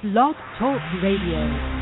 Blog Talk Radio.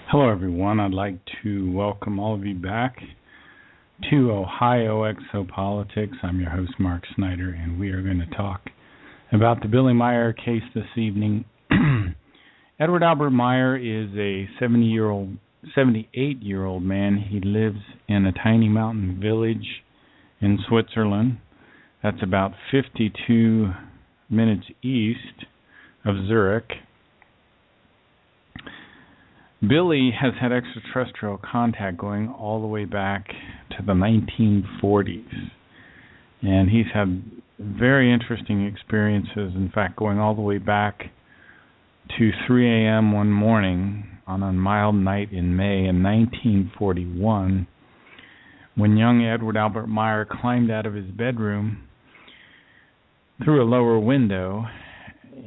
Hello, everyone. I'd like to welcome all of you back to Ohio Exopolitics. I'm your host, Mark Snyder, and we are going to talk about the Billy Meier case this evening. Edward Albert Meier is a 78-year-old man. He lives in a tiny mountain village in Switzerland. That's about 52 minutes east of Zurich. Billy has had extraterrestrial contact going all the way back to the 1940s. And he's had very interesting experiences, in fact, going all the way back to 3 a.m. one morning on a mild night in May in 1941, when young Edward Albert Meier climbed out of his bedroom through a lower window,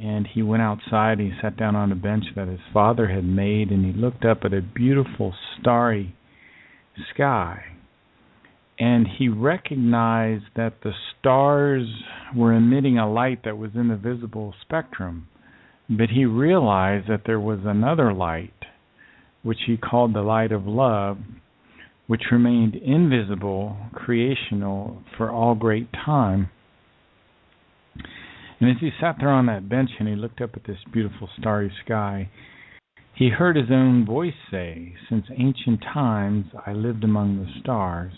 and he went outside. He sat down on a bench that his father had made, and he looked up at a beautiful starry sky. And he recognized that the stars were emitting a light that was in the visible spectrum. But he realized that there was another light, which he called the light of love, which remained invisible, creational for all great time. And as he sat there on that bench and he looked up at this beautiful starry sky, he heard his own voice say, "Since ancient times I lived among the stars,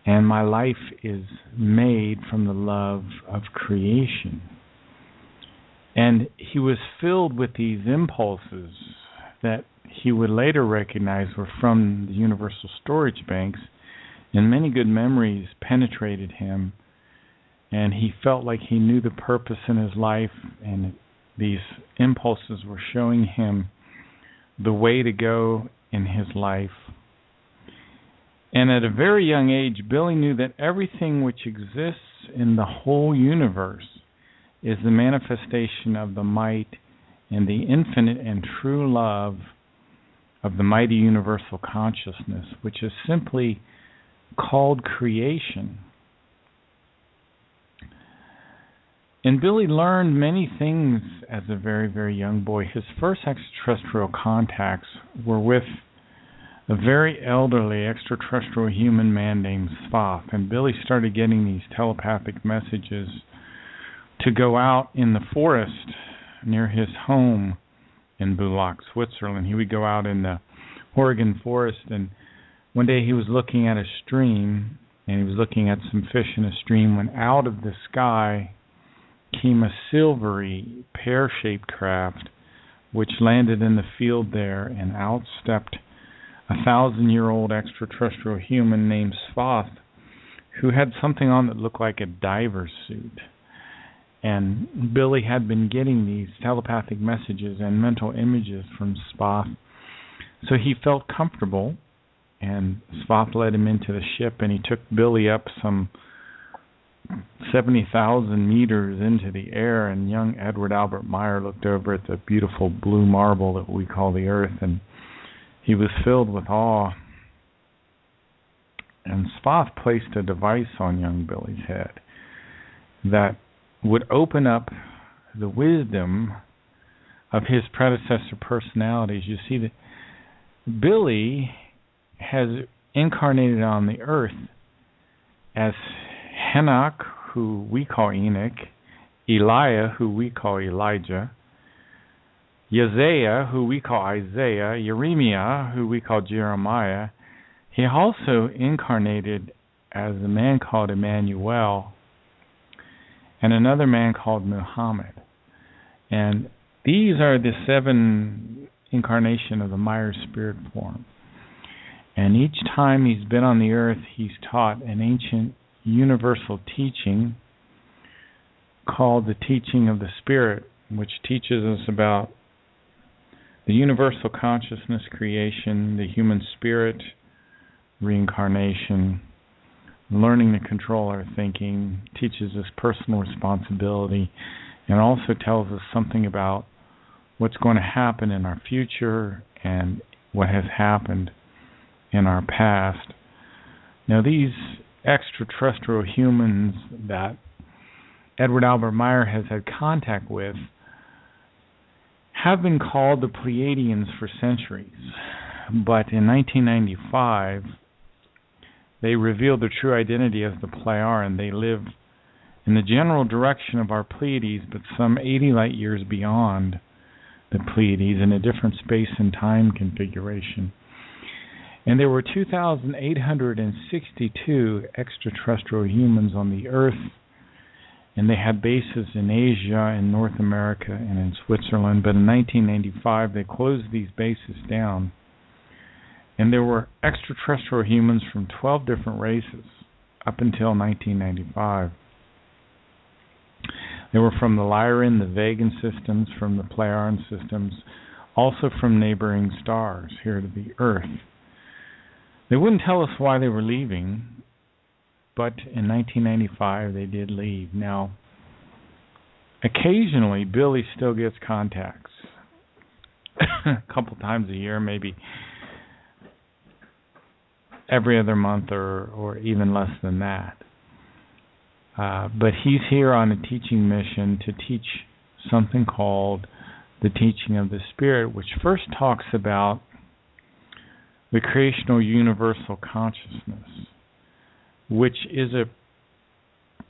and my life is made from the love of creation." And he was filled with these impulses that he would later recognize were from the universal storage banks, and many good memories penetrated him. And he felt like he knew the purpose in his life, and these impulses were showing him the way to go in his life. And at a very young age, Billy knew that everything which exists in the whole universe is the manifestation of the might and the infinite and true love of the mighty universal consciousness, which is simply called creation. And Billy learned many things as a very, very young boy. His first extraterrestrial contacts were with a very elderly extraterrestrial human man named Spoth. And Billy started getting these telepathic messages to go out in the forest near his home in Bulak, Switzerland. He would go out in the Oregon forest, and one day he was looking at a stream, and he was looking at some fish in a stream, when out of the sky came a silvery, pear-shaped craft, which landed in the field there, and out stepped a 1,000-year-old extraterrestrial human named Spoth, who had something on that looked like a diver's suit. And Billy had been getting these telepathic messages and mental images from Spoth, so he felt comfortable, and Spoth led him into the ship, and he took Billy up some 70,000 meters into the air, and young Edward Albert Meier looked over at the beautiful blue marble that we call the Earth, and he was filled with awe. And Spoth placed a device on young Billy's head that would open up the wisdom of his predecessor personalities. You see that Billy has incarnated on the Earth as Enoch, who we call Enoch, Elijah, who we call Elijah, Isaiah, who we call Isaiah, Jeremiah, who we call Jeremiah. He also incarnated as a man called Emmanuel and another man called Muhammad. And These are the 7 incarnation of the Meyer spirit form. And each time he's been on the earth, he's taught an ancient universal teaching called the teaching of the Spirit, which teaches us about the universal consciousness creation, the human spirit reincarnation, learning to control our thinking, teaches us personal responsibility, and also tells us something about what's going to happen in our future and what has happened in our past. Now, these extraterrestrial humans that Edward Albert Meyer has had contact with have been called the Pleiadians for centuries. But in 1995, they revealed their true identity as the Pleiadians. They live in the general direction of our Pleiades, but some 80 light years beyond the Pleiades in a different space and time configuration. And there were 2,862 extraterrestrial humans on the Earth, and they had bases in Asia, in North America, and in Switzerland. But in 1995, they closed these bases down. And there were extraterrestrial humans from 12 different races up until 1995. They were from the Lyran, the Vegan systems, from the Pleiadian systems, also from neighboring stars here to the Earth. They wouldn't tell us why they were leaving, but in 1995 they did leave. Now, occasionally Billy still gets contacts, a couple times a year, maybe every other month or even less than that. But he's here on a teaching mission to teach something called the teaching of the Spirit, which first talks about the creational universal consciousness, which is a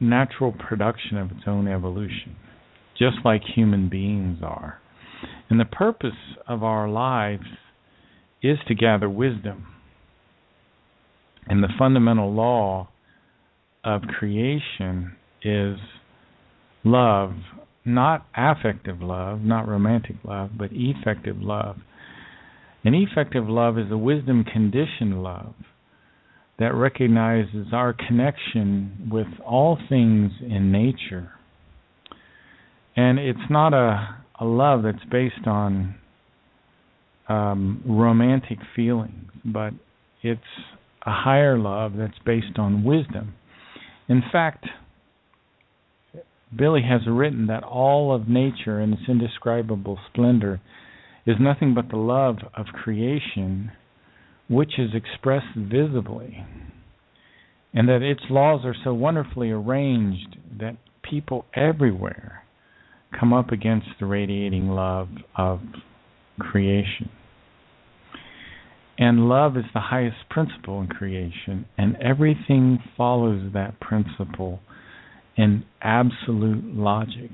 natural production of its own evolution, just like human beings are. And the purpose of our lives is to gather wisdom. And the fundamental law of creation is love, not affective love, not romantic love, but effective love. And effective love is a wisdom-conditioned love that recognizes our connection with all things in nature. And it's not a love that's based on romantic feelings, but it's a higher love that's based on wisdom. In fact, Billy has written that all of nature in its indescribable splendor is nothing but the love of creation, which is expressed visibly, and that its laws are so wonderfully arranged that people everywhere come up against the radiating love of creation. And love is the highest principle in creation, and everything follows that principle in absolute logic.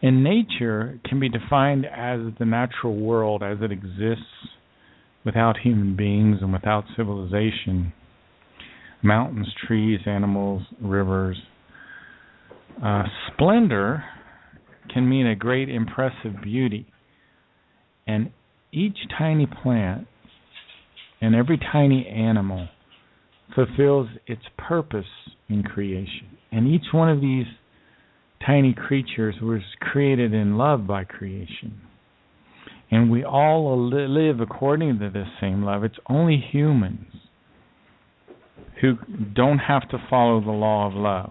And nature can be defined as the natural world as it exists without human beings and without civilization. Mountains, trees, animals, rivers. Splendor can mean a great impressive beauty. And each tiny plant and every tiny animal fulfills its purpose in creation. And each one of these tiny creatures was created in love by creation. And we all live according to this same love. It's only humans who don't have to follow the law of love.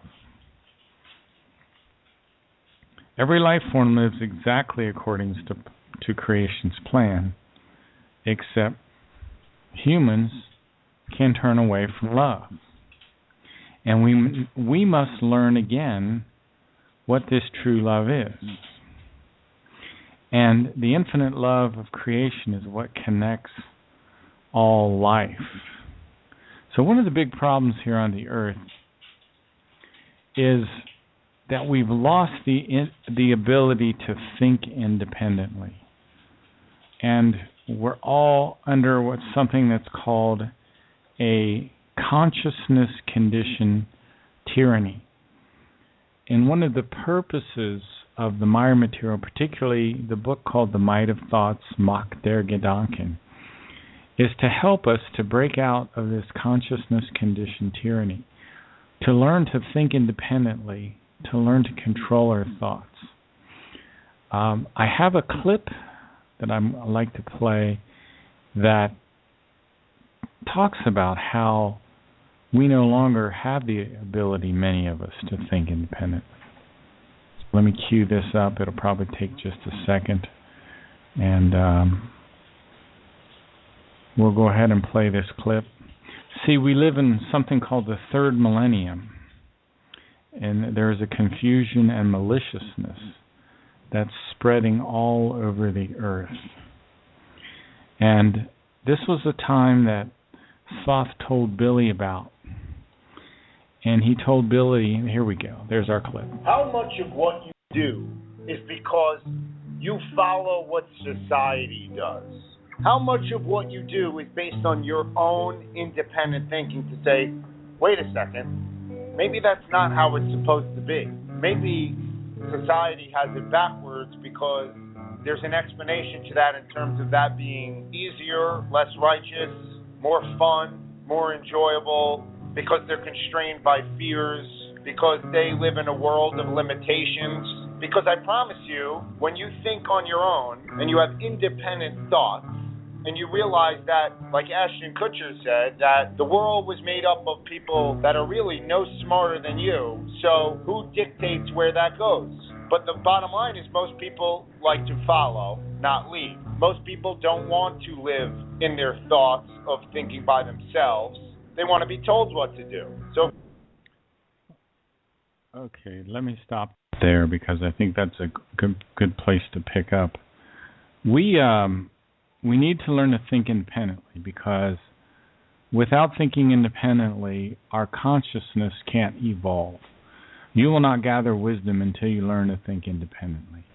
Every life form lives exactly according to creation's plan, except humans can turn away from love. And we must learn again what this true love is. And the infinite love of creation is what connects all life. So one of the big problems here on the earth is that we've lost the ability to think independently. And we're all under something that's called a consciousness condition tyranny. And one of the purposes of the Meyer material, particularly the book called The Might of Thoughts, Macht der Gedanken, is to help us to break out of this consciousness-conditioned tyranny, to learn to think independently, to learn to control our thoughts. I have a clip that I like to play that talks about how we no longer have the ability, many of us, to think independently. Let me cue this up. It'll probably take just a second. And we'll go ahead and play this clip. See, we live in something called the third millennium. And there is a confusion and maliciousness that's spreading all over the earth. And this was a time that Thoth told Billy about. And he told Billy, here we go, there's our clip. How much of what you do is because you follow what society does? How much of what you do is based on your own independent thinking to say, wait a second, maybe that's not how it's supposed to be. Maybe society has it backwards because there's an explanation to that in terms of that being easier, less righteous, more fun, more enjoyable, because they're constrained by fears, because they live in a world of limitations. Because I promise you, when you think on your own and you have independent thoughts, and you realize that, like Ashton Kutcher said, that the world was made up of people that are really no smarter than you, so who dictates where that goes? But the bottom line is most people like to follow, not lead. Most people don't want to live in their thoughts of thinking by themselves. They want to be told what to do. So, okay, let me stop there because I think that's a good place to pick up. We need to learn to think independently because without thinking independently, our consciousness can't evolve. You will not gather wisdom until you learn to think independently.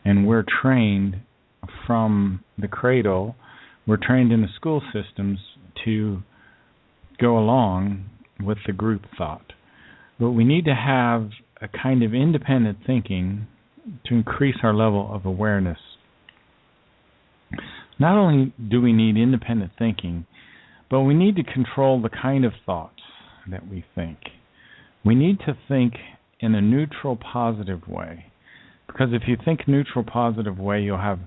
And we're trained from the cradle, we're trained in the school systems to go along with the group thought. But we need to have a kind of independent thinking to increase our level of awareness. Not only do we need independent thinking, but we need to control the kind of thoughts that we think. We need to think in a neutral, positive way. Because if you think neutral, positive way, you'll have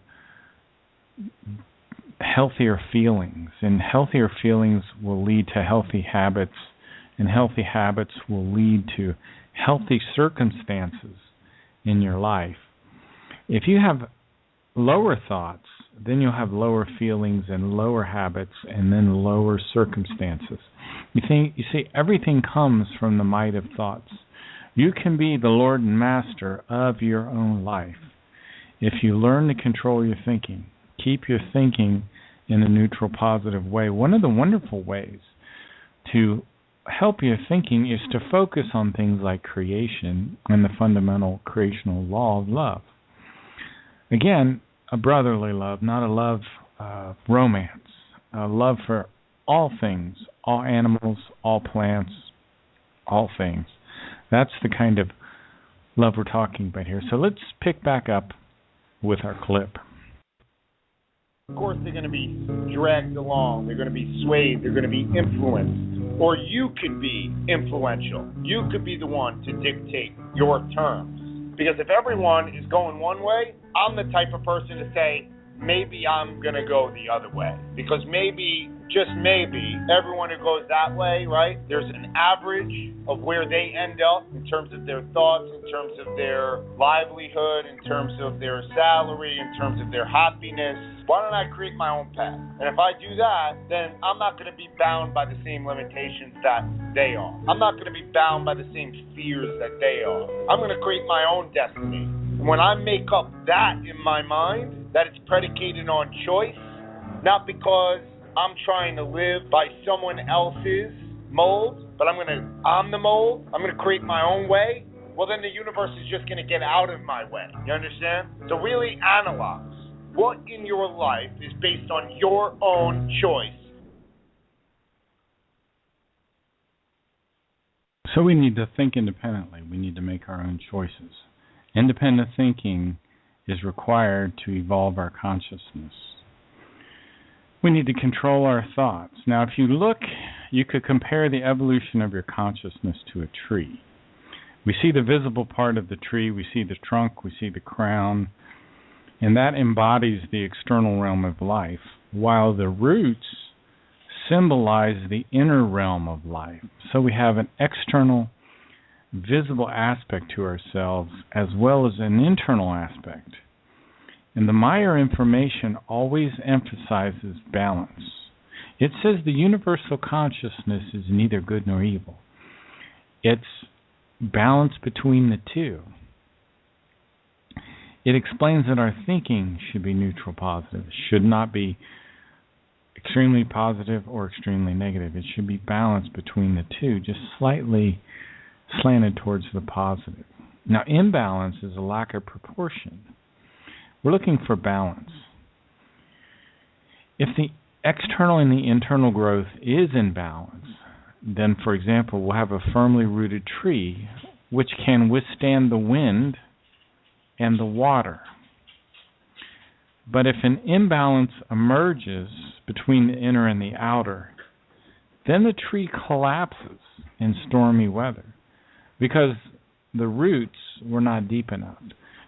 healthier feelings. And healthier feelings will lead to healthy habits. And healthy habits will lead to healthy circumstances in your life. If you have lower thoughts, then you'll have lower feelings and lower habits and then lower circumstances. You see, everything comes from the might of thoughts. You can be the Lord and Master of your own life if you learn to control your thinking. Keep your thinking in a neutral, positive way. One of the wonderful ways to help your thinking is to focus on things like creation and the fundamental creational law of love. Again, a brotherly love, not a love of romance, a love for all things, all animals, all plants, all things. That's the kind of love we're talking about here. So let's pick back up with our clip. Of course, they're going to be dragged along. They're going to be swayed. They're going to be influenced. Or you could be influential. You could be the one to dictate your terms. Because if everyone is going one way, I'm the type of person to say, maybe I'm going to go the other way. Because maybe, just maybe, everyone who goes that way, right, there's an average of where they end up in terms of their thoughts, in terms of their livelihood, in terms of their salary, in terms of their happiness. Why don't I create my own path? And if I do that, then I'm not going to be bound by the same limitations that they are. I'm not going to be bound by the same fears that they are. I'm going to create my own destiny. And when I make up that in my mind, that it's predicated on choice, not because I'm trying to live by someone else's mold, but I'm the mold, I'm going to create my own way, well then the universe is just going to get out of my way. You understand? So really analyze what in your life is based on your own choice. So we need to think independently. We need to make our own choices. Independent thinking is required to evolve our consciousness. We need to control our thoughts. Now, if you look, you could compare the evolution of your consciousness to a tree. We see the visible part of the tree, we see the trunk, we see the crown, and that embodies the external realm of life, while the roots symbolize the inner realm of life. So we have an external, visible aspect to ourselves as well as an internal aspect. And the Maya information always emphasizes balance. It says the universal consciousness is neither good nor evil. It's balance between the two. It explains that our thinking should be neutral positive. It should not be extremely positive or extremely negative. It should be balanced between the two, just slightly slanted towards the positive. Now, imbalance is a lack of proportion. We're looking for balance. If the external and the internal growth is in balance, then, for example, we'll have a firmly rooted tree which can withstand the wind and the water. But if an imbalance emerges between the inner and the outer, then the tree collapses in stormy weather because the roots were not deep enough.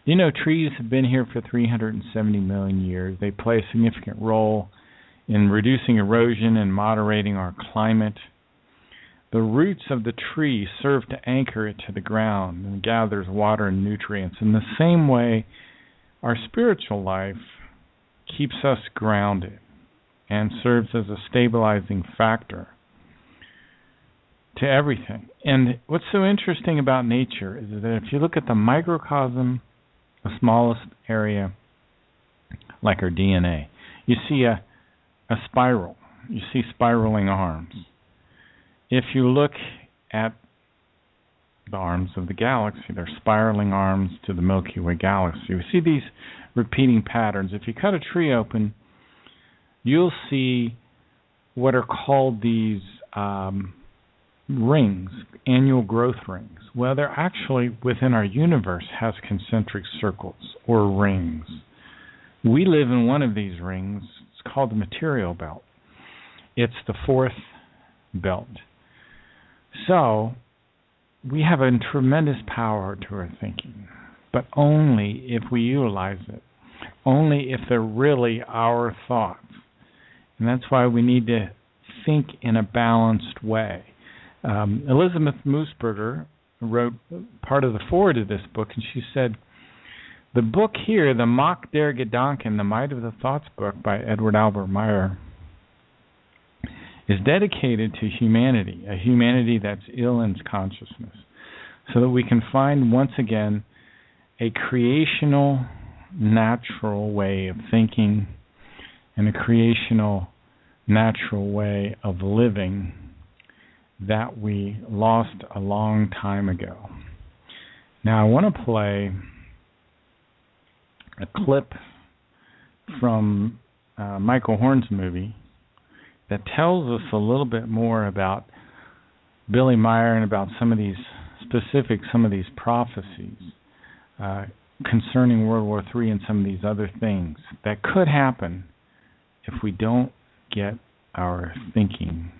You know, trees have been here for 370 million years. They play a significant role in reducing erosion and moderating our climate. The roots of the tree serve to anchor it to the ground and gathers water and nutrients. In the same way, our spiritual life keeps us grounded and serves as a stabilizing factor to everything. And what's so interesting about nature is that if you look at the microcosm, the smallest area, like our DNA, you see a spiral. You see spiraling arms. If you look at the arms of the galaxy, they're spiraling arms to the Milky Way galaxy. We see these repeating patterns. If you cut a tree open, you'll see what are called these rings, annual growth rings. Well, they're actually within our universe has concentric circles or rings. We live in one of these rings. It's called the material belt. It's the fourth belt. So we have a tremendous power to our thinking, but only if we utilize it, only if they're really our thoughts. And that's why we need to think in a balanced way. Elizabeth Moosberger wrote part of the foreword of this book, and she said, the book here, the Macht der Gedanken, the Might of the Thoughts book by Edward Albert Meyer, is dedicated to humanity, a humanity that's ill in its consciousness, so that we can find once again a creational, natural way of thinking and a creational, natural way of living that we lost a long time ago. Now, I want to play a clip from Michael Horn's movie that tells us a little bit more about Billy Meyer and about some of these prophecies concerning World War III and some of these other things that could happen if we don't get our thinking.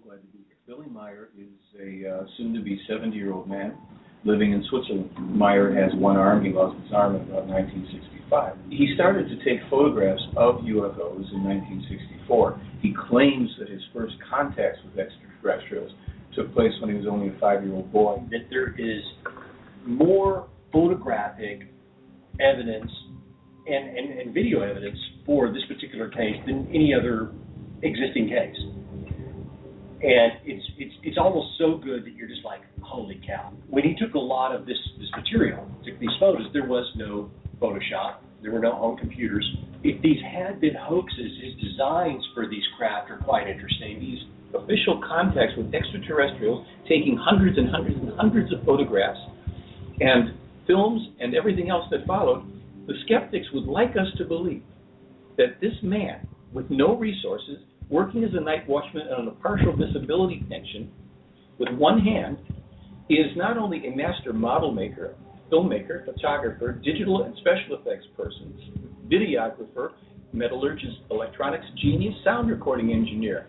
Glad to be here. Billy Meyer is a soon-to-be 70-year-old man living in Switzerland. Meyer has one arm. He lost his arm in about 1965. He started to take photographs of UFOs in 1964. He claims that his first contacts with extraterrestrials took place when he was only a 5-year-old boy. That there is more photographic evidence and video evidence for this particular case than any other existing case. And it's almost so good that you're just like, holy cow. When he took a lot of this material, took these photos, there was no Photoshop. There were no home computers. If these had been hoaxes, his designs for these craft are quite interesting. These official contacts with extraterrestrials, taking hundreds and hundreds and hundreds of photographs and films and everything else that followed, the skeptics would like us to believe that this man, with no resources, working as a night watchman on a partial disability pension, with one hand, He is not only a master model maker, filmmaker, photographer, digital and special effects person, videographer, metallurgist, electronics genius, sound recording engineer,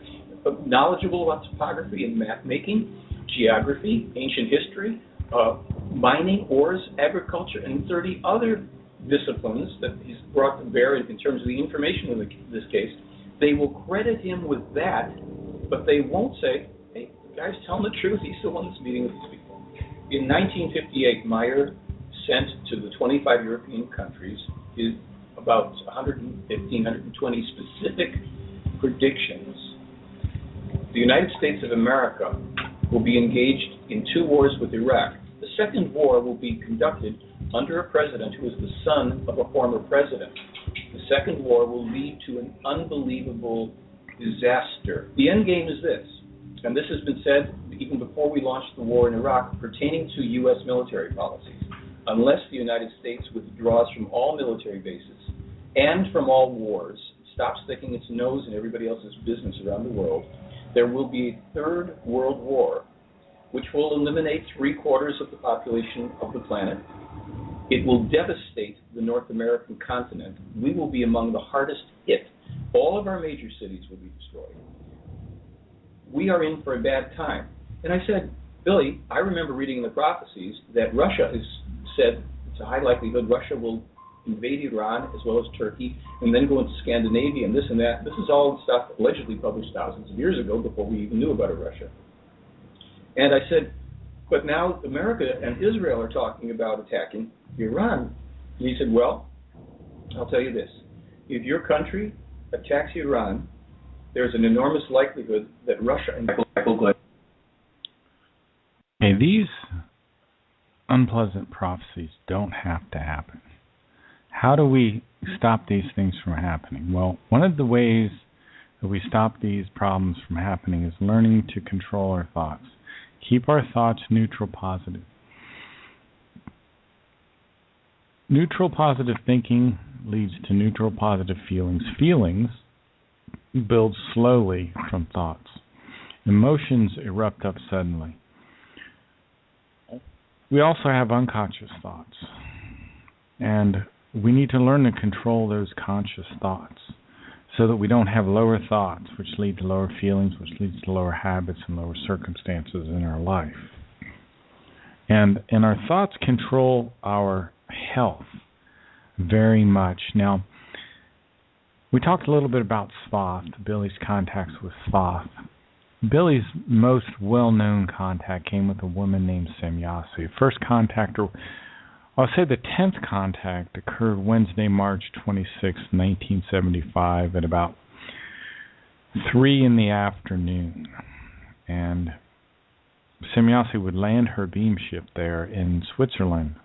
knowledgeable about topography and map making, geography, ancient history, mining, ores, agriculture, and 30 other disciplines that he's brought to bear in terms of the information in this case. They will credit him with that, but they won't say, hey, the guy's telling the truth, he's the one that's meeting with these people. In 1958, Meyer sent to the 25 European countries about 115, 120 specific predictions. The United States of America will be engaged in 2 wars with Iraq. The second war will be conducted under a president who is the son of a former president. The second war will lead to an unbelievable disaster. The end game is this, and this has been said even before we launched the war in Iraq pertaining to U.S. military policies. Unless the United States withdraws from all military bases and from all wars, stops sticking its nose in everybody else's business around the world, there will be a 3rd World War, which will eliminate 3/4 of the population of the planet. It will devastate the North American continent. We will be among the hardest hit. All of our major cities will be destroyed. We are in for a bad time. And I said, Billy, I remember reading in the prophecies that Russia has said it's a high likelihood Russia will invade Iran as well as Turkey and then go into Scandinavia and this and that. This is all stuff allegedly published thousands of years ago before we even knew about Russia. And I said, but now America and Israel are talking about attacking Iran. And he said, well, I'll tell you this. If your country attacks Iran, there's an enormous likelihood that Russia and Okay, these unpleasant prophecies don't have to happen. How do we stop these things from happening? Well, one of the ways that we stop these problems from happening is learning to control our thoughts. Keep our thoughts neutral positive. Neutral positive thinking leads to neutral positive feelings. Feelings build slowly from thoughts. Emotions erupt up suddenly. We also have unconscious thoughts. And we need to learn to control those conscious thoughts so that we don't have lower thoughts, which lead to lower feelings, which leads to lower habits and lower circumstances in our life. And our thoughts control our health very much. Now, we talked a little bit about Thoth, Billy's contacts with Thoth. Billy's most well-known contact came with a woman named Semyasi. First contact, or I'll say the 10th contact, occurred Wednesday, March 26, 1975 at about 3 in the afternoon. And Semyasi would land her beam ship there in Switzerland.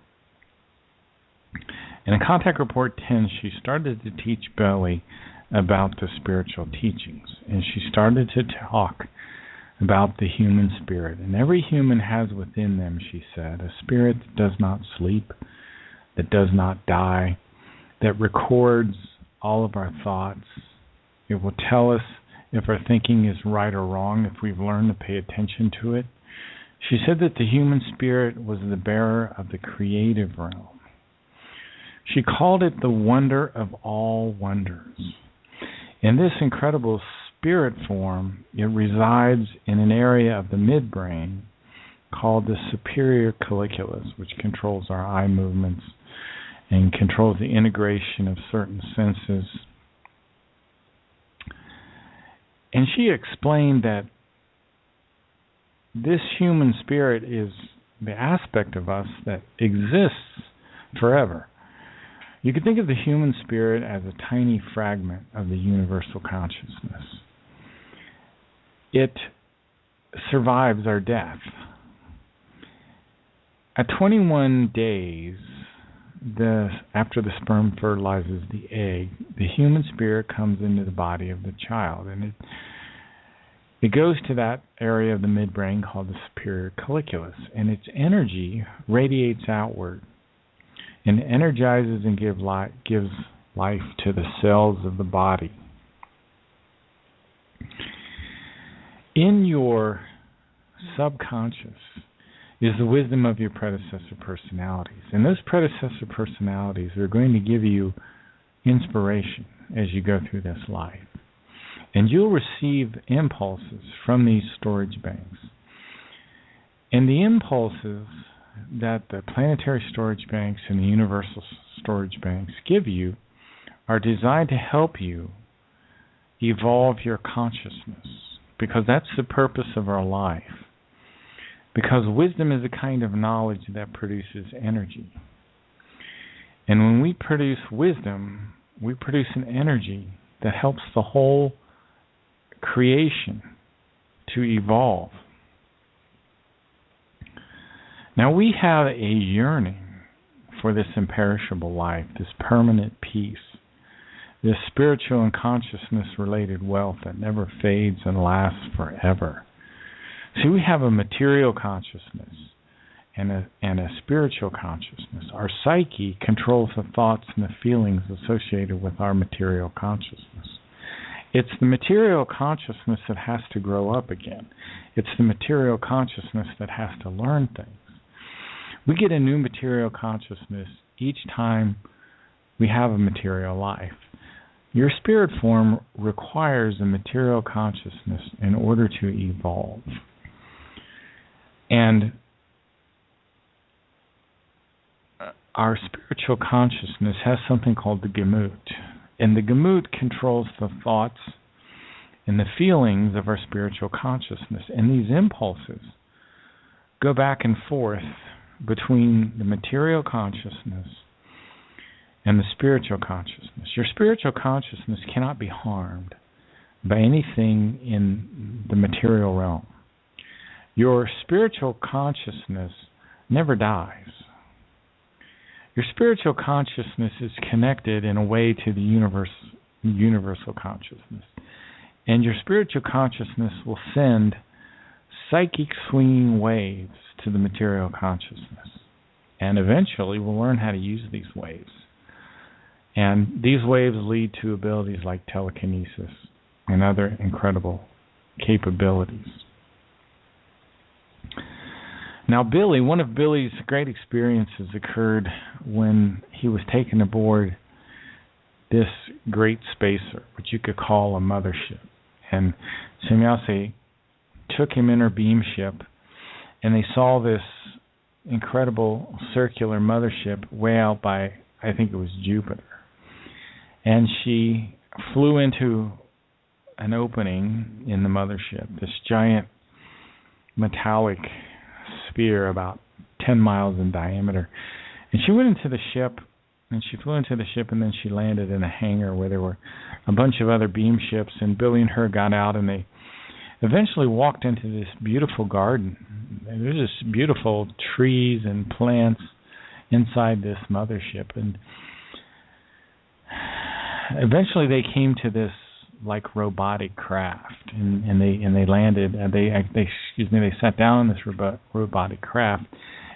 And in Contact Report 10, she started to teach Billy about the spiritual teachings. And she started to talk about the human spirit. And every human has within them, she said, a spirit that does not sleep, that does not die, that records all of our thoughts. It will tell us if our thinking is right or wrong, if we've learned to pay attention to it. She said that the human spirit was the bearer of the creative realm. She called it the wonder of all wonders. In this incredible spirit form, it resides in an area of the midbrain called the superior colliculus, which controls our eye movements and controls the integration of certain senses. And she explained that this human spirit is the aspect of us that exists forever. You can think of the human spirit as a tiny fragment of the universal consciousness. It survives our death. At 21 days, after the sperm fertilizes the egg, the human spirit comes into the body of the child, and it goes to that area of the midbrain called the superior colliculus, and its energy radiates outward and energizes and gives life to the cells of the body. In your subconscious, is the wisdom of your predecessor personalities. And those predecessor personalities are going to give you inspiration as you go through this life. And you'll receive impulses from these storage banks. And the impulses that the planetary storage banks and the universal storage banks give you are designed to help you evolve your consciousness, because that's the purpose of our life. Because wisdom is a kind of knowledge that produces energy. And when we produce wisdom, we produce an energy that helps the whole creation to evolve. Now we have a yearning for this imperishable life, this permanent peace, this spiritual and consciousness-related wealth that never fades and lasts forever. See, we have a material consciousness and a spiritual consciousness. Our psyche controls the thoughts and the feelings associated with our material consciousness. It's the material consciousness that has to grow up again. It's the material consciousness that has to learn things. We get a new material consciousness each time we have a material life. Your spirit form requires a material consciousness in order to evolve. And our spiritual consciousness has something called the gamut. And the gamut controls the thoughts and the feelings of our spiritual consciousness. And these impulses go back and forth between the material consciousness and the spiritual consciousness. Your spiritual consciousness cannot be harmed by anything in the material realm. Your spiritual consciousness never dies. Your spiritual consciousness is connected in a way to the universal consciousness. And your spiritual consciousness will send psychic swinging waves to the material consciousness. And eventually we'll learn how to use these waves. And these waves lead to abilities like telekinesis and other incredible capabilities. Now Billy, one of Billy's great experiences occurred when he was taken aboard this great spacer, which you could call a mothership. And Symbalise took him in her beam ship, and they saw this incredible circular mothership way out by, I think it was Jupiter. And she flew into an opening in the mothership, this giant metallic sphere about 10 miles in diameter. And she went into the ship, and she flew into the ship, and then she landed in a hangar where there were a bunch of other beam ships, and Billy and her got out, and they eventually walked into this beautiful garden. There's just beautiful trees and plants inside this mothership, and eventually they came to this like robotic craft, and they landed. They sat down in this robotic craft,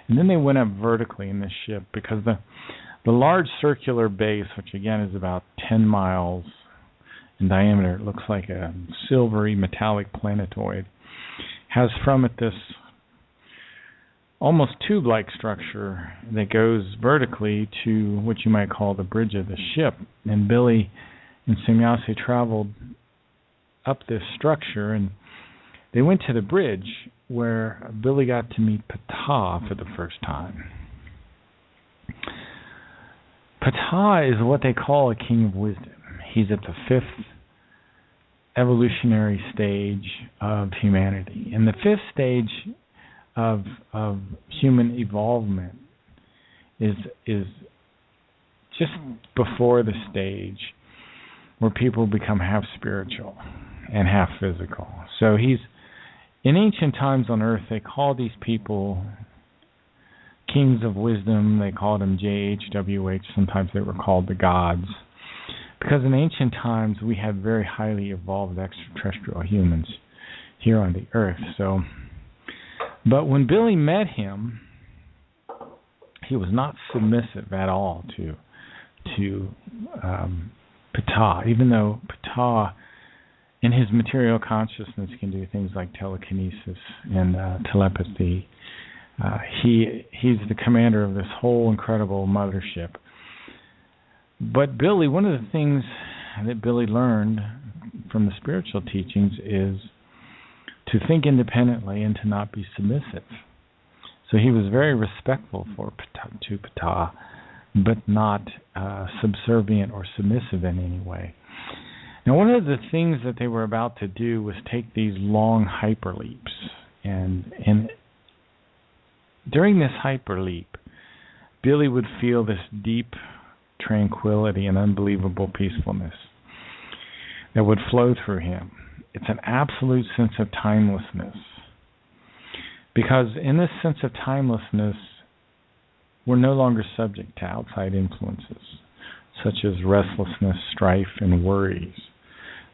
and then they went up vertically in this ship, because the large circular base, which again is about 10 miles in diameter, it looks like a silvery metallic planetoid, has from it this almost tube-like structure that goes vertically to what you might call the bridge of the ship. And Billy and Symbalise traveled up this structure, and they went to the bridge where Billy got to meet Ptah for the first time. Ptah is what they call a king of wisdom. He's at the 5th evolutionary stage of humanity. And the 5th stage of human evolvement is just before the stage where people become half spiritual and half physical. So in ancient times on Earth, they called these people kings of wisdom. They called them JHWH. Sometimes they were called the gods. Because in ancient times, we had very highly evolved extraterrestrial humans here on the Earth. But when Billy met him, he was not submissive at all to Ptah, even though Ptah, in his material consciousness, can do things like telekinesis and telepathy. He's the commander of this whole incredible mothership. But Billy, one of the things that Billy learned from the spiritual teachings is to think independently and to not be submissive. So he was very respectful to Ptah, but not subservient or submissive in any way. Now, one of the things that they were about to do was take these long hyperleaps. And during this hyperleap, Billy would feel this deep tranquility and unbelievable peacefulness that would flow through him. It's an absolute sense of timelessness. Because in this sense of timelessness, we're no longer subject to outside influences, such as restlessness, strife, and worries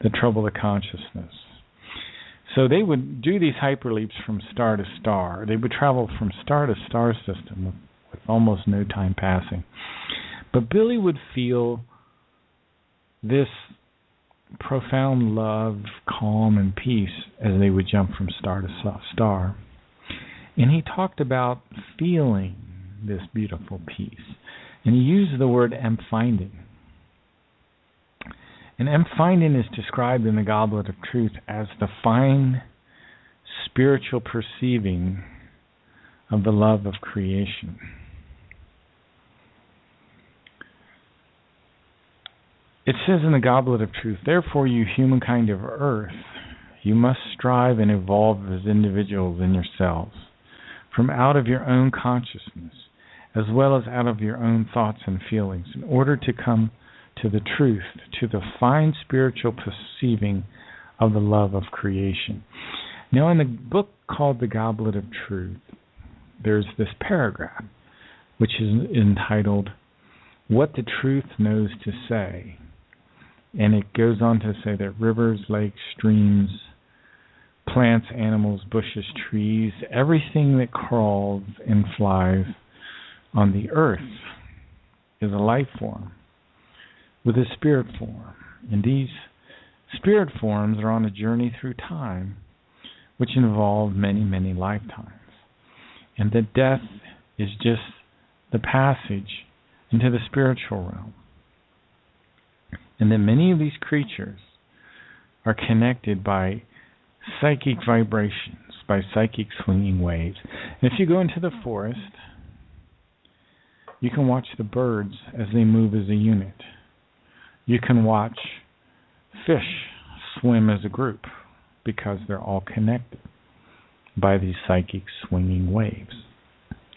that trouble the consciousness. So they would do these hyperleaps from star to star. They would travel from star to star system with almost no time passing. But Billy would feel this profound love, calm, and peace as they would jump from star to star. And he talked about feeling this beautiful peace. And he used the word empfinding. And empfinding is described in the Goblet of Truth as the fine spiritual perceiving of the love of creation. It says in the Goblet of Truth, therefore, you humankind of earth, you must strive and evolve as individuals in yourselves, from out of your own consciousness, as well as out of your own thoughts and feelings, in order to come to the truth, to the fine spiritual perceiving of the love of creation. Now, in the book called The Goblet of Truth, there's this paragraph, which is entitled, What the Truth Knows to Say. And it goes on to say that rivers, lakes, streams, plants, animals, bushes, trees, everything that crawls and flies on the earth is a life form with a spirit form. And these spirit forms are on a journey through time, which involve many, many lifetimes. And that death is just the passage into the spiritual realm. And that many of these creatures are connected by psychic vibrations, by psychic swinging waves. And if you go into the forest, you can watch the birds as they move as a unit. You can watch fish swim as a group because they're all connected by these psychic swinging waves.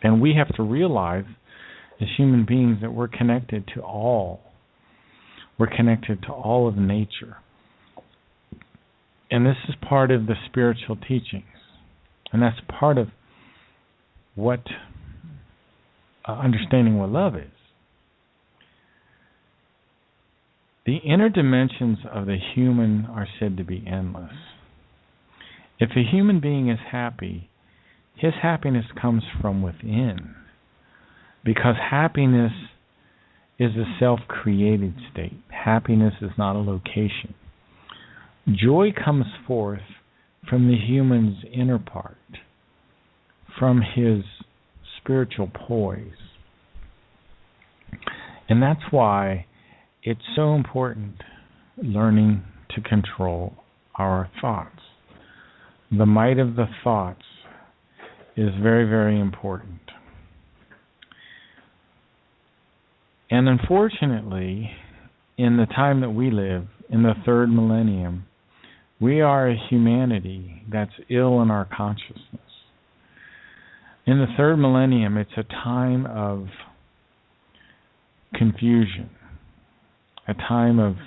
And we have to realize as human beings that we're connected to all. We're connected to all of nature. And this is part of the spiritual teachings. And that's part of what understanding what love is. The inner dimensions of the human are said to be endless. If a human being is happy, his happiness comes from within. Because happiness is a self-created state. Happiness is not a location. Joy comes forth from the human's inner part, from his spiritual poise. And that's why it's so important learning to control our thoughts. The might of the thoughts is very, very important. And unfortunately, in the time that we live, in the third millennium, we are a humanity that's ill in our consciousness. In the third millennium, it's a time of confusion, a time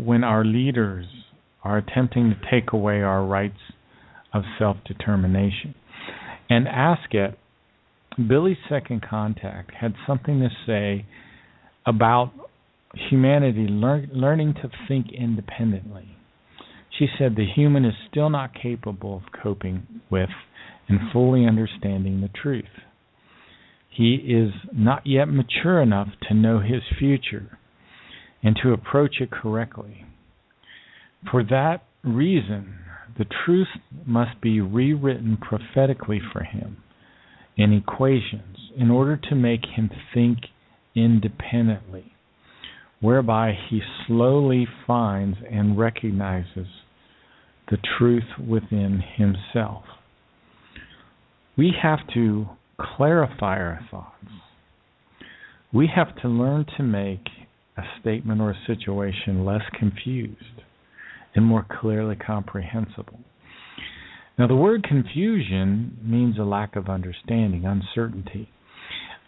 when our leaders are attempting to take away our rights of self-determination. And Asket, Billy's second contact, had something to say about humanity learning to think independently. She said the human is still not capable of coping with and fully understanding the truth. He is not yet mature enough to know his future and to approach it correctly. For that reason, The truth must be rewritten prophetically for him in equations in order to make him think independently, whereby he slowly finds and recognizes the truth within himself. We have to clarify our thoughts. We have to learn to make a statement or a situation less confused and more clearly comprehensible. Now, the word confusion means a lack of understanding, uncertainty.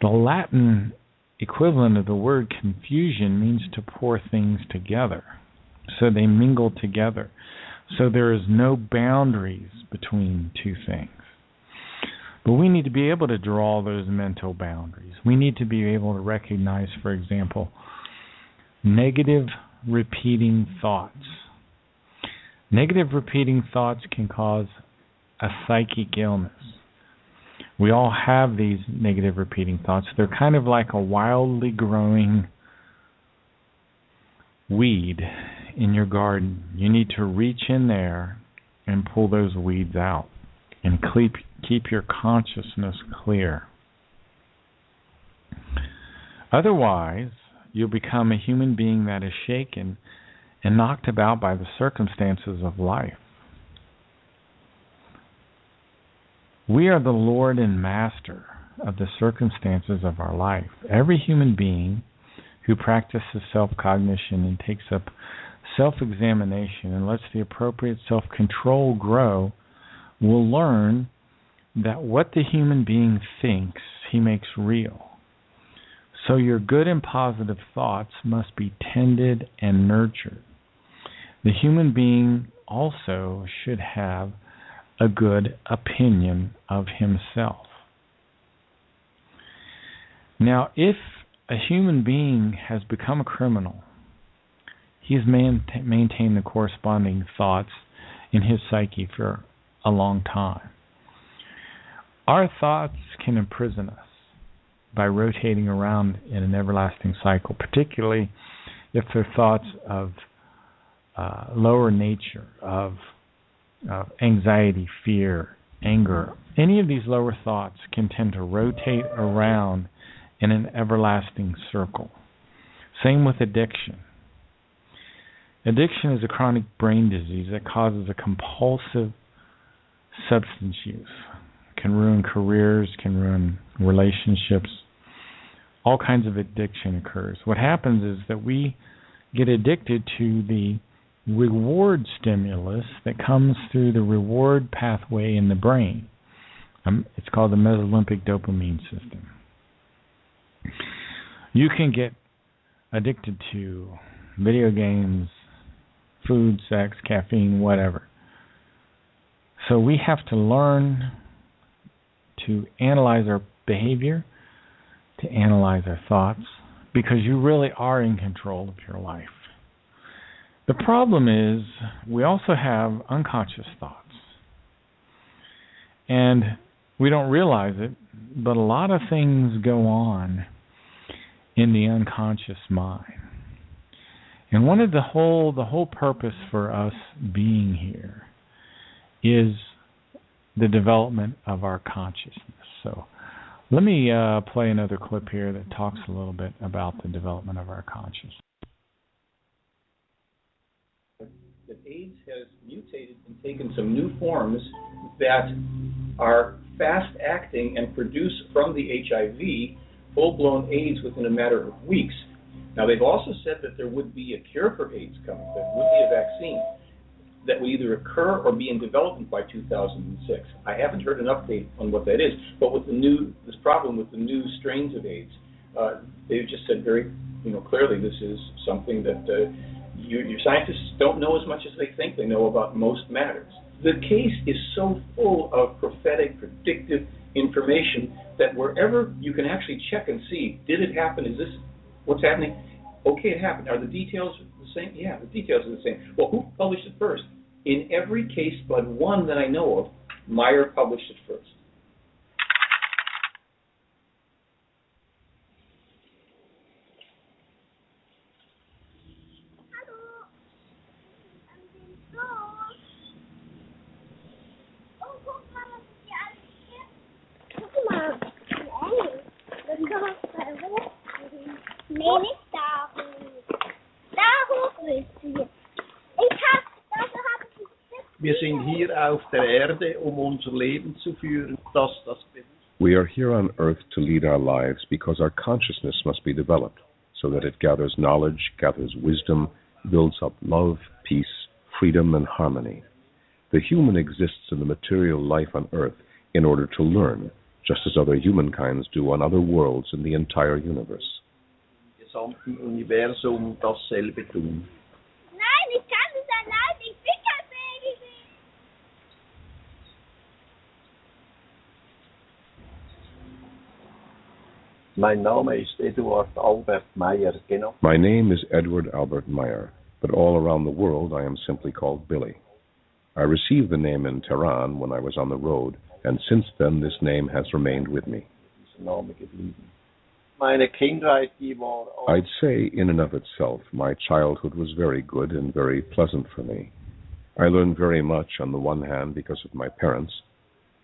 The Latin equivalent of the word confusion means to pour things together, so they mingle together, so there is no boundaries between two things. But we need to be able to draw those mental boundaries. We need to be able to recognize, for example, negative repeating thoughts. Negative repeating thoughts can cause a psychic illness. We all have these negative repeating thoughts. They're kind of like a wildly growing weed in your garden. You need to reach in there and pull those weeds out and keep your consciousness clear. Otherwise, you'll become a human being that is shaken and knocked about by the circumstances of life. We are the Lord and Master of the circumstances of our life. Every human being who practices self-cognition and takes up self-examination and lets the appropriate self-control grow will learn that what the human being thinks, he makes real. So your good and positive thoughts must be tended and nurtured. The human being also should have a good opinion of himself. Now, if a human being has become a criminal, he's maintained the corresponding thoughts in his psyche for a long time. Our thoughts can imprison us by rotating around in an everlasting cycle, particularly if they're thoughts of lower nature, of anxiety, fear, anger. Any of these lower thoughts can tend to rotate around in an everlasting circle. Same with addiction. Addiction is a chronic brain disease that causes a compulsive substance use. It can ruin careers, can ruin relationships. All kinds of addiction occurs. What happens is that we get addicted to the reward stimulus that comes through the reward pathway in the brain. It's called the mesolimbic dopamine system. You can get addicted to video games, food, sex, caffeine, whatever. So we have to learn to analyze our behavior, to analyze our thoughts, because you really are in control of your life. The problem is we also have unconscious thoughts. And we don't realize it, but a lot of things go on in the unconscious mind. And one of the whole purpose for us being here is the development of our consciousness. So let me play another clip here that talks a little bit about the development of our consciousness. That AIDS has mutated and taken some new forms that are fast-acting and produce from the HIV full-blown AIDS within a matter of weeks. Now, they've also said that there would be a cure for AIDS coming, there would be a vaccine that will either occur or be in development by 2006. I haven't heard an update on what that is, but with this problem with the new strains of AIDS, they've just said very clearly this is something that your scientists don't know as much as they think they know about most matters. The case is so full of prophetic, predictive information that wherever you can actually check and see, did it happen? Is this what's happening? Okay, it happened. Are the details the same? Yeah, the details are the same. Well, who published it first? In every case but one that I know of, Meyer published it first. Nee, nicht da hoch. Da hoch willst du jetzt. Dafür habe ich Wir sind hier auf der Erde, unser Leben zu führen, das bewusst. We are here on earth to lead our lives because our consciousness must be developed so that it gathers knowledge, gathers wisdom, builds up love, peace, freedom, and harmony. The human exists in the material life on earth in order to learn, just as other humankinds do on other worlds in the entire universe. Im gesamten Universum dasselbe tun. Nein, ich kann es allein. Ich bin kein Baby. Mein Name ist Eduard Albert Meyer, genau. My name is Edward Albert Meyer, but all around the world I am simply called Billy. I received the name in Tehran when I was on the road, and since then this name has remained with me. Meine Kindheit, die war I'd say, in and of itself, my childhood was very good and very pleasant for me. I learned very much on the one hand because of my parents,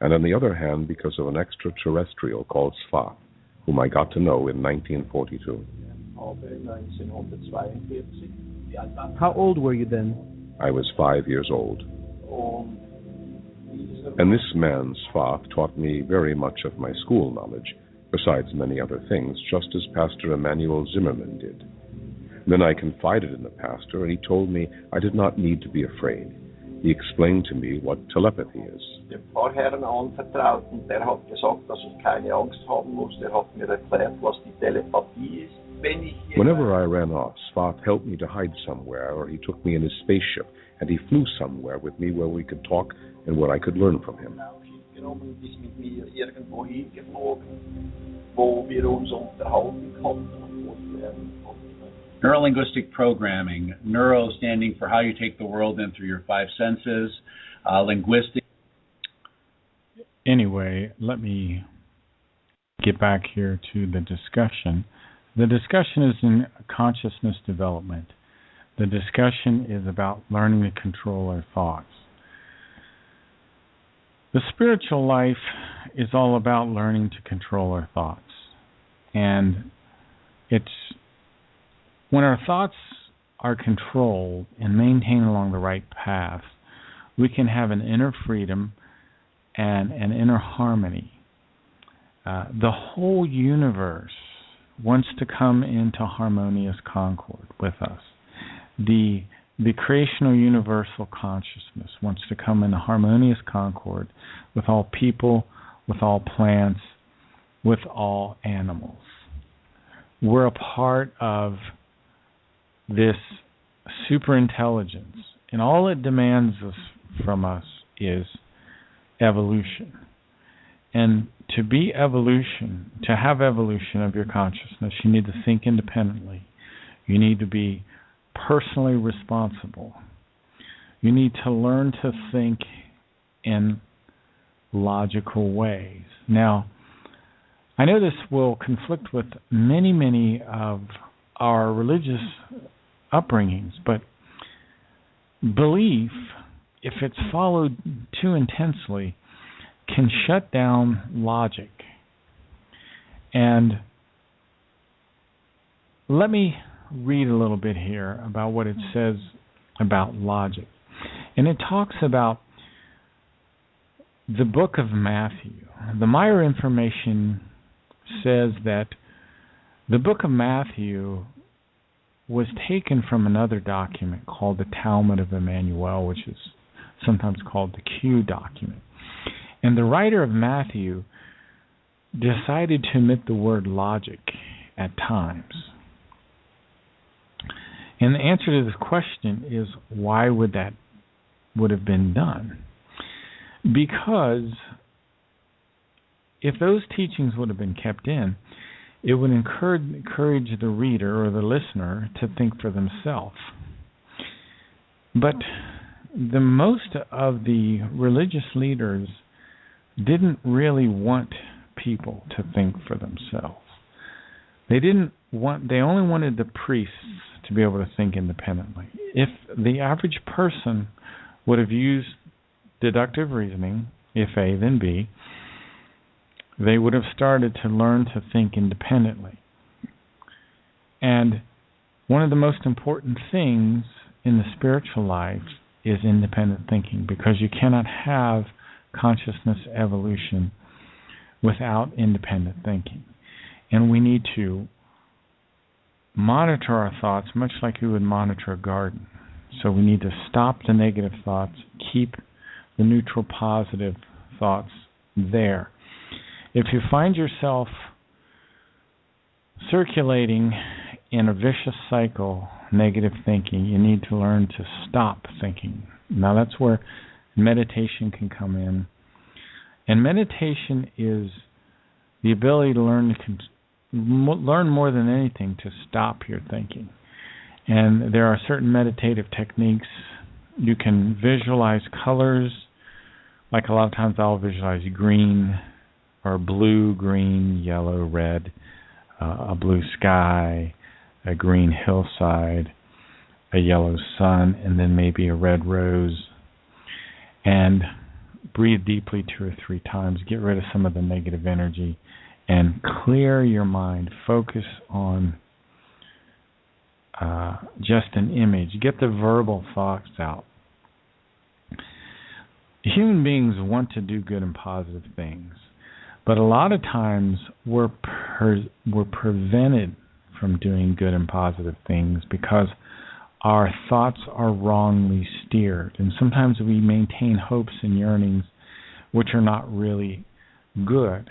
and on the other hand because of an extraterrestrial called Sfat, whom I got to know in 1942. How old were you then? I was 5 years old. And this man, Sfat, taught me very much of my school knowledge, besides many other things, just as Pastor Emanuel Zimmerman did. Then I confided in the pastor, and he told me I did not need to be afraid. He explained to me what telepathy is. dem Pfarrherrn anvertraut und der hat gesagt, dass ich keine Angst haben muss. Der hat mir erklärt, was die Telepathie ist. Whenever I ran off, Sfat helped me to hide somewhere, or he took me in his spaceship, and he flew somewhere with me where we could talk and where I could learn from him. Ist mit mir irgendwo hingeflogen, wo wir uns unterhalten konnten und wo ich lernen konnte. Neurolinguistic programming, neuro standing for how you take the world in through your five senses, linguistic. Anyway, let me get back here to the discussion. The discussion is in consciousness development. The discussion is about learning to control our thoughts. The spiritual life is all about learning to control our thoughts. And it's when our thoughts are controlled and maintained along the right path, we can have an inner freedom and an inner harmony. The whole universe wants to come into harmonious concord with us. The creational universal consciousness wants to come into harmonious concord with all people, with all plants, with all animals. We're a part of this superintelligence, and all it demands from us is evolution. And to have evolution of your consciousness, you need to think independently. You need to be personally responsible. You need to learn to think in logical ways. Now, I know this will conflict with many of our religious upbringings, but belief, if it's followed too intensely, can shut down logic. And let me read a little bit here about what it says about logic. And it talks about the book of Matthew. The Meyer information says that the book of Matthew was taken from another document called the Talmud of Emmanuel, which is sometimes called the Q document. And the writer of Matthew decided to omit the word logic at times. And the answer to this question is, why would that would have been done? Because if those teachings would have been kept in, it would encourage the reader or the listener to think for themselves. But the most of the religious leaders didn't really want people to think for themselves. They only wanted the priests to be able to think independently. If the average person would have used deductive reasoning, if A, then B, they would have started to learn to think independently. And one of the most important things in the spiritual life is independent thinking, because you cannot have consciousness evolution without independent thinking. And we need to monitor our thoughts much like we would monitor a garden. So we need to stop the negative thoughts, keep the neutral positive thoughts there. If you find yourself circulating in a vicious cycle, negative thinking, you need to learn to stop thinking. Now that's where meditation can come in. And meditation is the ability to learn more than anything to stop your thinking. And there are certain meditative techniques. You can visualize colors, like a lot of times I'll visualize green or blue, green, yellow, red, a blue sky, a green hillside, a yellow sun, and then maybe a red rose. And breathe deeply 2 or 3 times. Get rid of some of the negative energy and clear your mind. Focus on just an image. Get the verbal thoughts out. Human beings want to do good and positive things, but a lot of times we're prevented from doing good and positive things because our thoughts are wrongly steered. And sometimes we maintain hopes and yearnings which are not really good.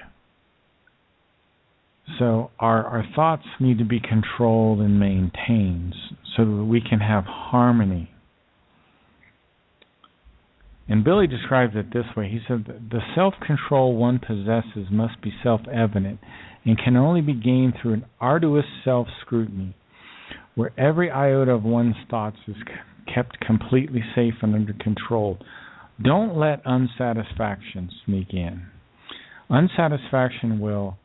So our thoughts need to be controlled and maintained so that we can have harmony. And Billy describes it this way. He said, the self-control one possesses must be self-evident and can only be gained through an arduous self-scrutiny, where every iota of one's thoughts is kept completely safe and under control. Don't let unsatisfaction sneak in. Unsatisfaction will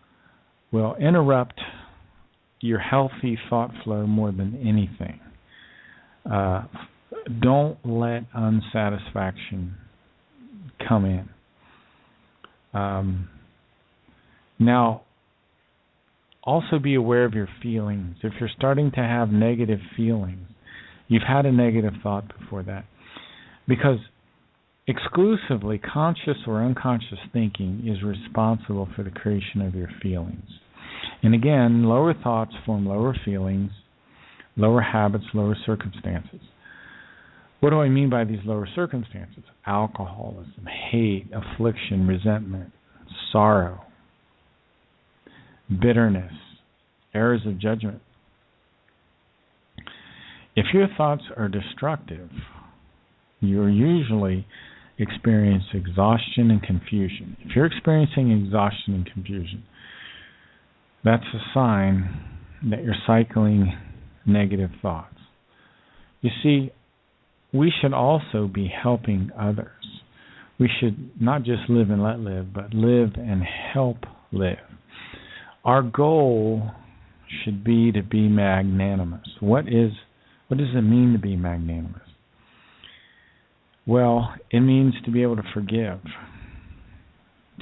interrupt your healthy thought flow more than anything. Don't let unsatisfaction come in. Now, also be aware of your feelings. If you're starting to have negative feelings, you've had a negative thought before that. Because exclusively conscious or unconscious thinking is responsible for the creation of your feelings. And again, lower thoughts form lower feelings, lower habits, lower circumstances. What do I mean by these lower circumstances? Alcoholism, hate, affliction, resentment, sorrow, bitterness, errors of judgment. If your thoughts are destructive, you're usually experience exhaustion and confusion. If you're experiencing exhaustion and confusion, that's a sign that you're cycling negative thoughts. You see, we should also be helping others. We should not just live and let live, but live and help live. Our goal should be to be magnanimous. What does it mean to be magnanimous? Well, it means to be able to forgive.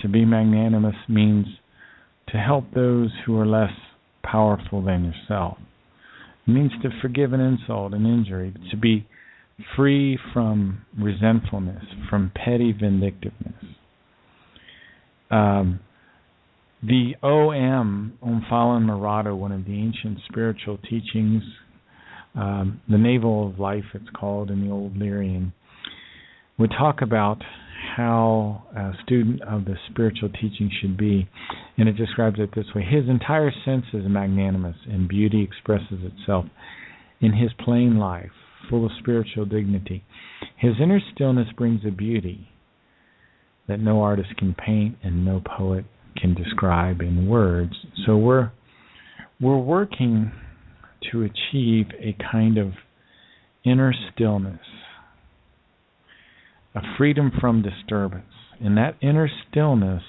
To be magnanimous means to help those who are less powerful than yourself. It means to forgive an insult, an injury, to be free from resentfulness, from petty vindictiveness. The Omphalen Marato, one of the ancient spiritual teachings, the Navel of Life it's called in the Old Lyrian, would talk about how a student of the spiritual teaching should be, and it describes it this way. His entire sense is magnanimous, and beauty expresses itself in his plain life, full of spiritual dignity. His inner stillness brings a beauty that no artist can paint and no poet can describe in words. So we're working to achieve a kind of inner stillness, a freedom from disturbance. And that inner stillness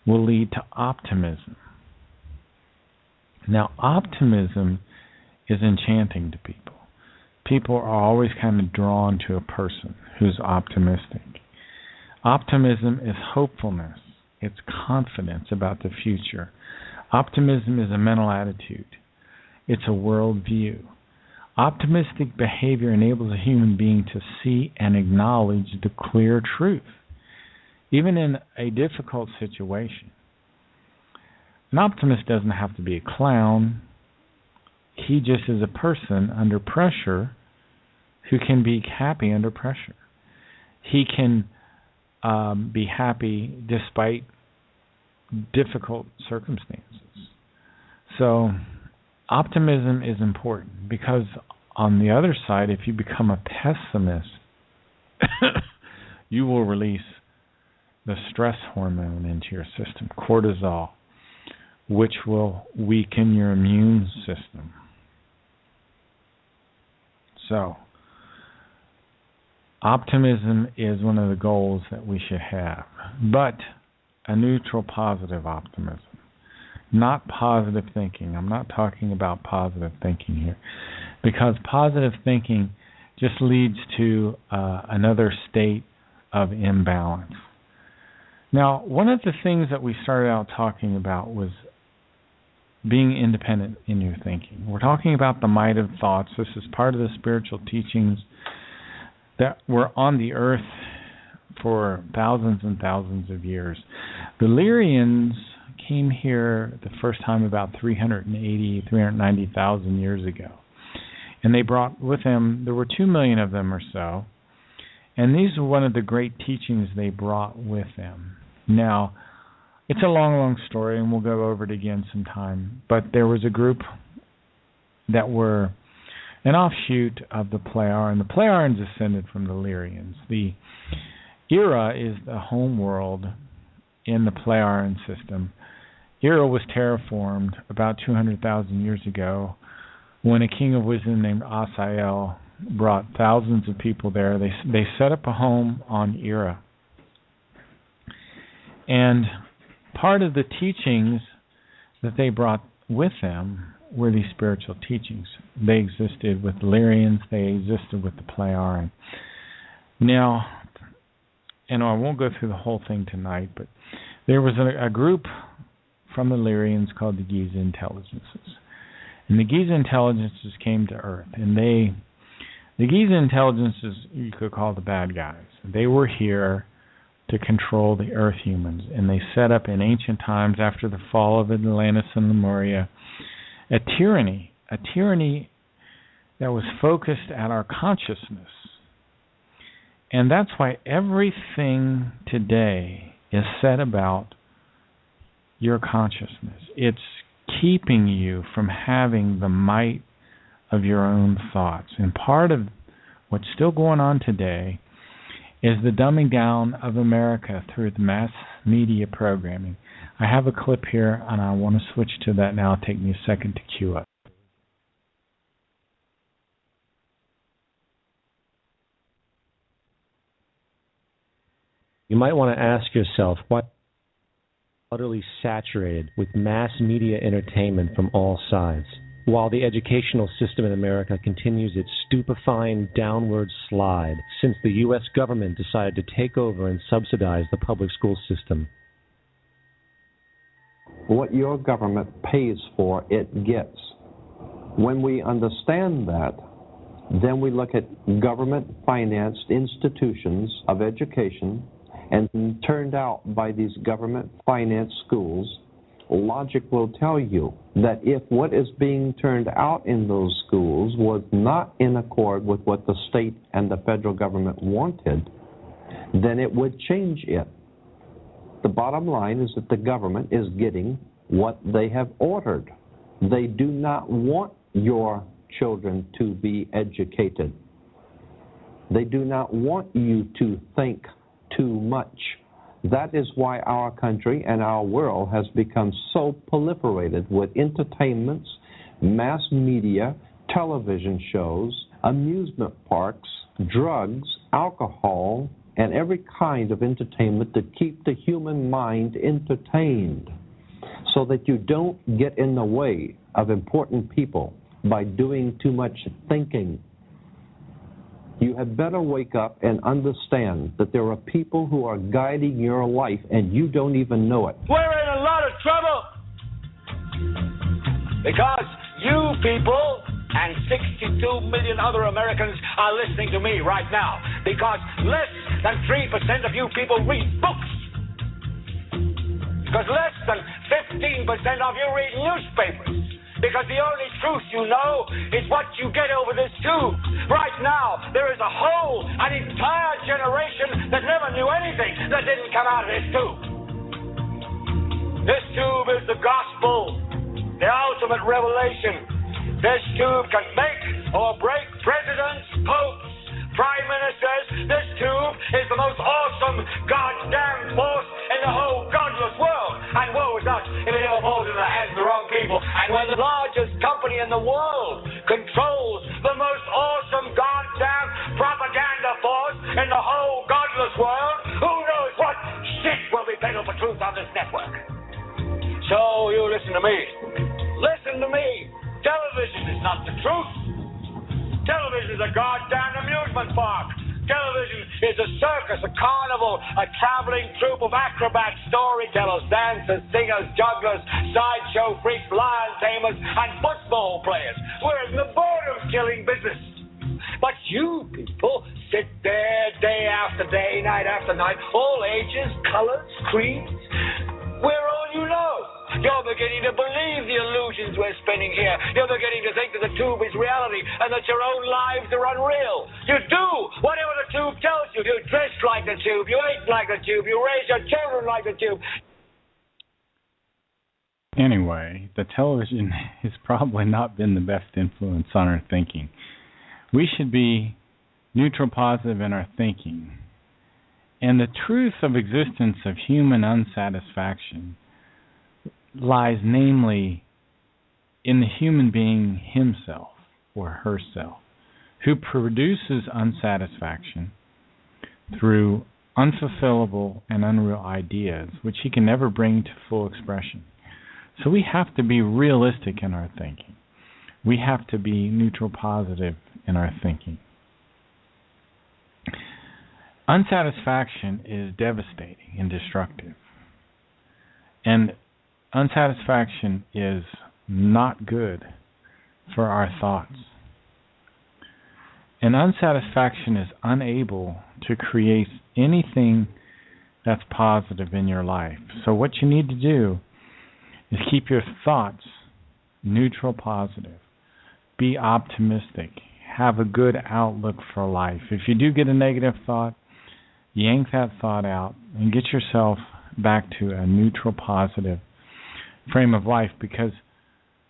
will lead to optimism. Now, optimism is enchanting to people. People are always kind of drawn to a person who's optimistic. Optimism is hopefulness. It's confidence about the future. Optimism is a mental attitude. It's a worldview. Optimistic behavior enables a human being to see and acknowledge the clear truth, even in a difficult situation. An optimist doesn't have to be a clown. He just is a person under pressure who can be happy under pressure. He can be happy despite difficult circumstances. So optimism is important because on the other side, if you become a pessimist, you will release the stress hormone into your system, cortisol, which will weaken your immune system. So, optimism is one of the goals that we should have, but a neutral positive optimism, not positive thinking. I'm not talking about positive thinking here, because positive thinking just leads to another state of imbalance. Now, one of the things that we started out talking about was being independent in your thinking. We're talking about the might of thoughts. This is part of the spiritual teachings that were on the earth for thousands and thousands of years. The Lyrians came here the first time about 390,000 years ago. And they brought with them, there were 2 million of them or so, and these were one of the great teachings they brought with them. Now, it's a long, long story, and we'll go over it again sometime. But there was a group that were an offshoot of the Pleiadians. The Pleiadians descended from the Lyrians. The Era is the home world in the Pleiadian system. Era was terraformed about 200,000 years ago when a king of wisdom named Asael brought thousands of people there. They set up a home on Era. And part of the teachings that they brought with them were these spiritual teachings. They existed with the Lyrians, they existed with the Pleiadians. Now, and I won't go through the whole thing tonight, but there was a group from the Lyrians called the Giza Intelligences. And the Giza Intelligences came to Earth, and the Giza Intelligences you could call the bad guys. They were here to control the Earth humans, and they set up in ancient times after the fall of Atlantis and Lemuria a tyranny that was focused at our consciousness. And that's why everything today is said about your consciousness. It's keeping you from having the might of your own thoughts. And part of what's still going on today is the dumbing down of America through the mass media programming. I have a clip here, and I want to switch to that now. It'll take me a second to cue up. You might want to ask yourself, why utterly saturated with mass media entertainment from all sides, while the educational system in America continues its stupefying downward slide since the U.S. government decided to take over and subsidize the public school system. What your government pays for, it gets. When we understand that, then we look at government-financed institutions of education, and turned out by these government-financed schools, logic will tell you that if what is being turned out in those schools was not in accord with what the state and the federal government wanted, then it would change it. The bottom line is that the government is getting what they have ordered. They do not want your children to be educated. They do not want you to think too much. That is why our country and our world has become so proliferated with entertainments, mass media, television shows, amusement parks, drugs, alcohol, and every kind of entertainment to keep the human mind entertained so that you don't get in the way of important people by doing too much thinking. You had better wake up and understand that there are people who are guiding your life and you don't even know it. We're in a lot of trouble because You people and 62 million other Americans are listening to me right now because less than 3% of you people read books. Because less than 15% of you read newspapers. Because the only truth you know is what you get over this tube. Right now, there is an entire generation that never knew anything that didn't come out of this tube. This tube is the gospel, the ultimate revelation. This tube can make or break presidents, popes, prime ministers. This tube is the most awesome goddamn force in the whole godless world. And woe is us if it ever falls in the hands of the wrong people. And when the largest company in the world controls the most awesome goddamn propaganda force in the whole godless world, who knows what shit will be peddled for truth on this network. So you listen to me. Listen to me. Television is not the truth. Television is a goddamn amusement park. Television is a circus, a carnival, a traveling troupe of acrobats, storytellers, dancers, singers, jugglers, sideshow freaks, lion tamers, and football players. We're in the boredom-killing business. But you people sit there day after day, night after night, all ages, colors, creeds. We're all you know. You're beginning to believe the illusions we're spinning here. You're beginning to think that the tube is reality and that your own lives are unreal. You do whatever the tube tells you. You dress like the tube. You eat like the tube. You raise your children like the tube. Anyway, the television has probably not been the best influence on our thinking. We should be neutral positive in our thinking. And the truth of existence of human unsatisfaction lies namely in the human being himself or herself, who produces unsatisfaction through unfulfillable and unreal ideas, which he can never bring to full expression. So we have to be realistic in our thinking. We have to be neutral positive in our thinking. Unsatisfaction is devastating and destructive. And unsatisfaction is not good for our thoughts. And unsatisfaction is unable to create anything that's positive in your life. So what you need to do is keep your thoughts neutral positive. Be optimistic. Have a good outlook for life. If you do get a negative thought, yank that thought out and get yourself back to a neutral positive frame of life, because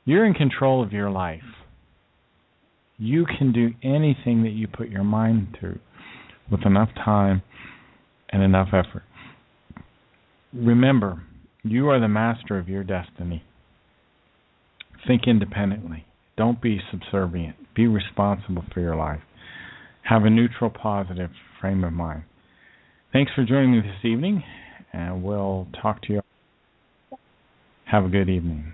you're in control of your life. You can do anything that you put your mind to with enough time and enough effort. Remember, you are the master of your destiny. Think independently. Don't be subservient. Be responsible for your life. Have a neutral, positive frame of mind. Thanks for joining me this evening, and we'll talk to you. Have a good evening.